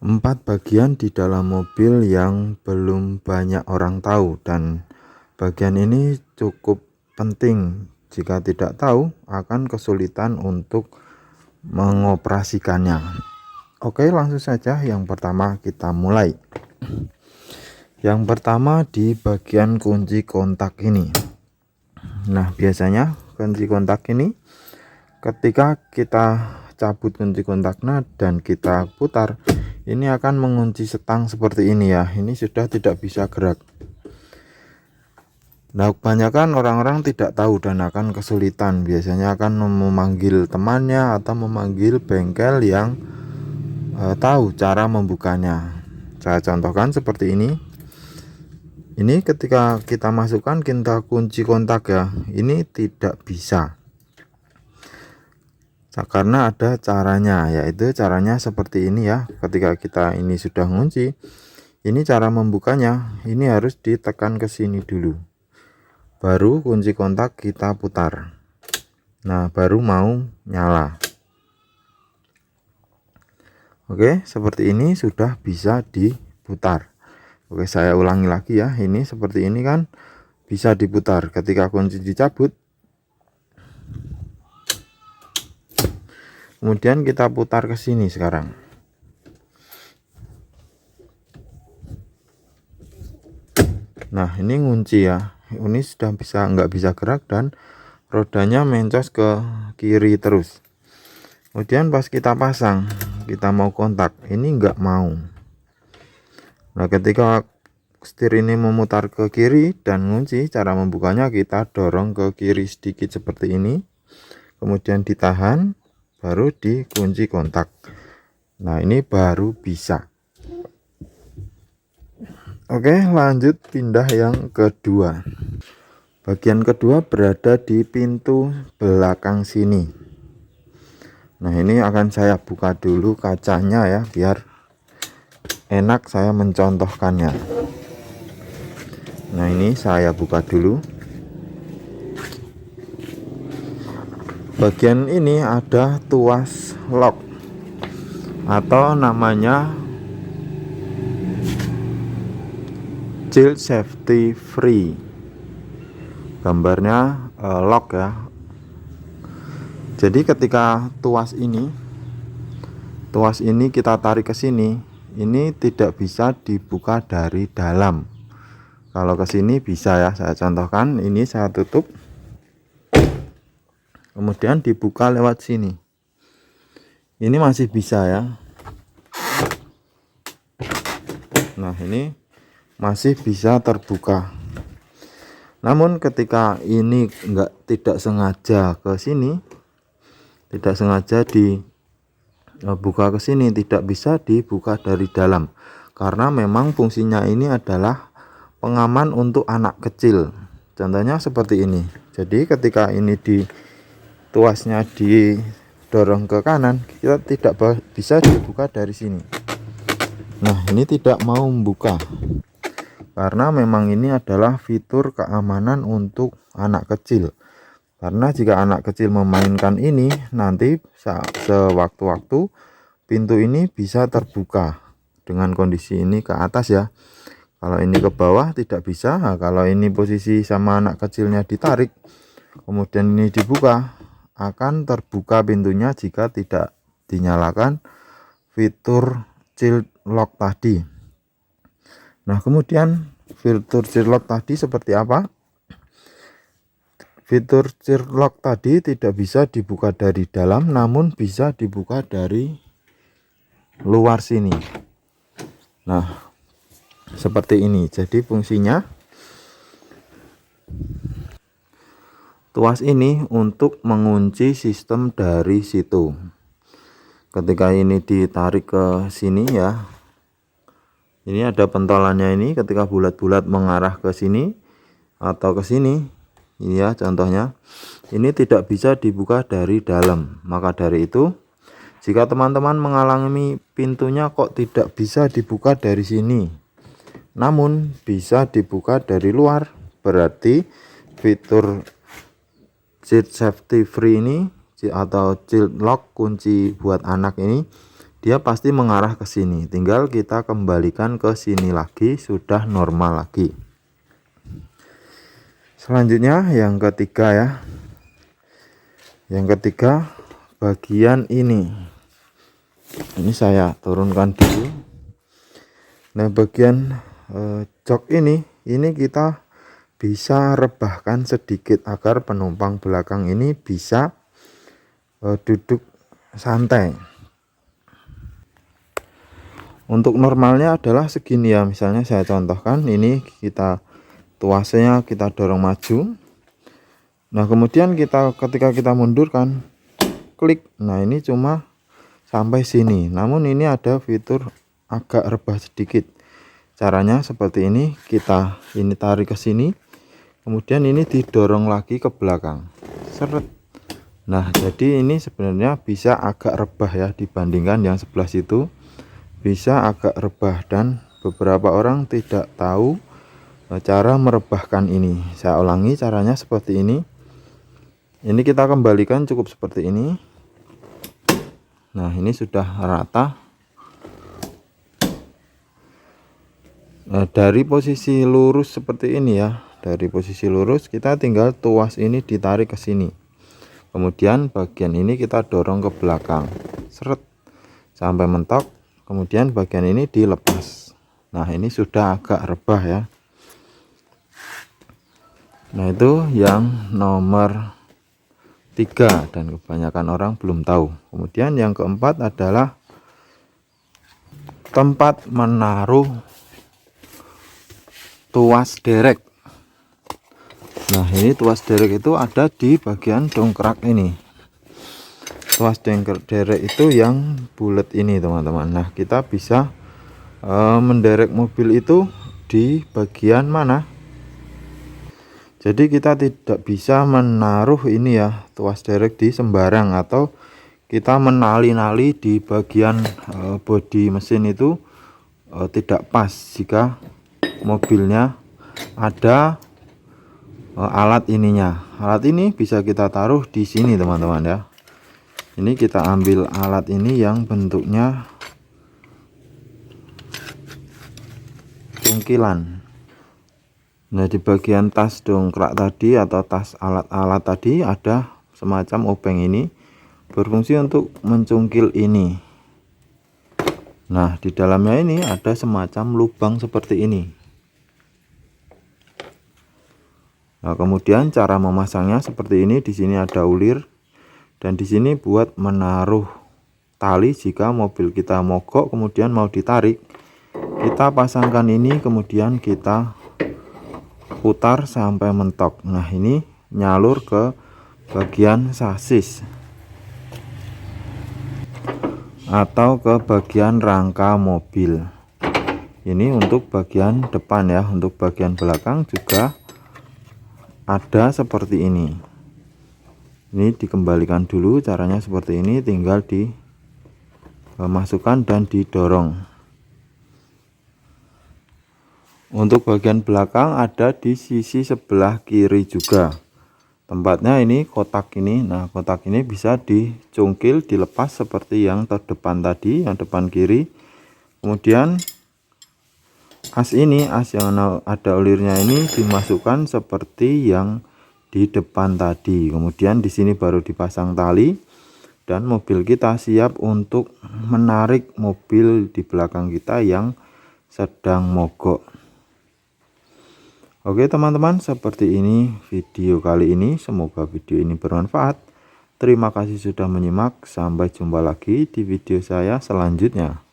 4 bagian di dalam mobil yang belum banyak orang tahu, dan bagian ini cukup penting. Jika tidak tahu, akan kesulitan untuk mengoperasikannya. Oke, langsung saja. Yang pertama kita mulai. Yang pertama di bagian kunci kontak ini. Nah, biasanya kunci kontak ini ketika kita cabut kunci kontaknya dan kita putar, ini akan mengunci setang seperti ini ya. Ini sudah tidak bisa gerak. Nah, kebanyakan orang-orang tidak tahu dan akan kesulitan. Biasanya akan memanggil temannya atau memanggil bengkel yang tahu cara membukanya. Saya contohkan seperti ini. Ini ketika kita masukkan kita kunci kontak ya, ini tidak bisa. Karena ada caranya, yaitu caranya seperti ini ya. Ketika kita ini sudah ngunci, ini cara membukanya, ini harus ditekan ke sini dulu. Baru kunci kontak kita putar. Nah, baru mau nyala. Oke, seperti ini sudah bisa diputar. Oke, saya ulangi lagi ya. Ini seperti ini kan bisa diputar. Ketika kunci dicabut, kemudian kita putar ke sini sekarang. Nah, ini ngunci ya. Ini sudah nggak bisa gerak dan rodanya mencos ke kiri terus. Kemudian pas kita pasang, kita mau kontak, ini nggak mau. Nah, ketika setir ini memutar ke kiri dan ngunci, cara membukanya kita dorong ke kiri sedikit seperti ini. Kemudian ditahan, baru dikunci kontak. Nah, ini baru bisa. Oke, lanjut pindah yang kedua. Bagian kedua berada di pintu belakang sini. Nah, ini akan saya buka dulu kacanya ya, biar enak saya mencontohkannya. Nah, ini saya buka dulu. Bagian ini ada tuas lock atau namanya child safety free. Gambarnya lock ya. Jadi ketika tuas ini kita tarik ke sini, ini tidak bisa dibuka dari dalam. Kalau ke sini bisa ya, saya contohkan. Ini saya tutup, kemudian dibuka lewat sini. Ini masih bisa ya. Nah, ini masih bisa terbuka. Namun ketika ini tidak sengaja ke sini, tidak sengaja dibuka ke sini, tidak bisa dibuka dari dalam, karena memang fungsinya ini adalah pengaman untuk anak kecil. Contohnya seperti ini. Jadi ketika ini tuasnya didorong ke kanan, kita tidak bisa dibuka dari sini. Nah, ini tidak mau membuka, karena memang ini adalah fitur keamanan untuk anak kecil. Karena jika anak kecil memainkan ini, nanti sewaktu-waktu pintu ini bisa terbuka dengan kondisi ini ke atas ya. Kalau ini ke bawah tidak bisa. Nah, kalau ini posisi sama anak kecilnya ditarik, kemudian ini dibuka, akan terbuka pintunya jika tidak dinyalakan fitur child lock tadi. Nah, kemudian fitur child lock tadi seperti apa? Fitur child lock tadi tidak bisa dibuka dari dalam, namun bisa dibuka dari luar sini. Nah, seperti ini. Jadi fungsinya tuas ini untuk mengunci sistem dari situ. Ketika ini ditarik ke sini ya, ini ada pentolannya. Ini ketika bulat-bulat mengarah ke sini atau ke sini, ini ya contohnya, ini tidak bisa dibuka dari dalam. Maka dari itu, jika teman-teman mengalami pintunya kok tidak bisa dibuka dari sini, namun bisa dibuka dari luar, berarti fitur child safety free ini atau child lock, kunci buat anak ini, dia pasti mengarah ke sini. Tinggal kita kembalikan ke sini lagi, sudah normal lagi. Selanjutnya yang ketiga ya. Yang ketiga bagian ini. Ini saya turunkan dulu. Nah, bagian jok ini kita bisa rebahkan sedikit agar penumpang belakang ini bisa duduk santai. Untuk normalnya adalah segini ya, misalnya saya contohkan ini, kita tuasnya kita dorong maju. Nah, kemudian ketika kita mundurkan, klik. Nah, ini cuma sampai sini. Namun ini ada fitur agak rebah sedikit. Caranya seperti ini, kita ini tarik ke sini, kemudian ini didorong lagi ke belakang. Seret. Nah, jadi ini sebenarnya bisa agak rebah ya dibandingkan yang sebelah situ. Bisa agak rebah dan beberapa orang tidak tahu cara merebahkan ini. Saya ulangi, caranya seperti ini. Ini kita kembalikan cukup seperti ini. Nah, ini sudah rata. Nah, dari posisi lurus seperti ini ya, dari posisi lurus kita tinggal tuas ini ditarik ke sini, kemudian bagian ini kita dorong ke belakang, seret sampai mentok, kemudian bagian ini dilepas. Nah, ini sudah agak rebah ya. Nah, itu yang nomor 3 dan kebanyakan orang belum tahu. Kemudian yang keempat adalah tempat menaruh tuas derek. Nah, ini tuas derek itu ada di bagian dongkrak ini. Tuas derek itu yang bulat ini teman-teman. Nah, kita bisa menderek mobil itu di bagian mana? Jadi kita tidak bisa menaruh ini ya, tuas derek di sembarang, atau kita menali-nali di bagian bodi mesin itu tidak pas jika mobilnya ada alat ininya. Alat ini bisa kita taruh di sini teman-teman ya. Ini kita ambil alat ini yang bentuknya cungkilan. Nah, di bagian tas dongkrak tadi atau tas alat-alat tadi ada semacam obeng ini, berfungsi untuk mencungkil ini. Nah, di dalamnya ini ada semacam lubang seperti ini. Nah, kemudian cara memasangnya seperti ini. Di sini ada ulir dan di sini buat menaruh tali jika mobil kita mogok kemudian mau ditarik. Kita pasangkan ini, kemudian kita putar sampai mentok. Nah, ini nyalur ke bagian sasis atau ke bagian rangka mobil. Ini untuk bagian depan ya. Untuk bagian belakang juga ada seperti ini. Ini dikembalikan dulu, caranya seperti ini, tinggal dimasukkan dan didorong. Untuk bagian belakang ada di sisi sebelah kiri juga. Tempatnya ini kotak ini. Nah, kotak ini bisa dicungkil, dilepas seperti yang terdepan tadi, yang depan kiri. Kemudian as ini, as yang ada ulirnya ini dimasukkan seperti yang di depan tadi. Kemudian di sini baru dipasang tali dan mobil kita siap untuk menarik mobil di belakang kita yang sedang mogok. Oke teman-teman, seperti ini video kali ini. Semoga video ini bermanfaat. Terima kasih sudah menyimak. Sampai jumpa lagi di video saya selanjutnya.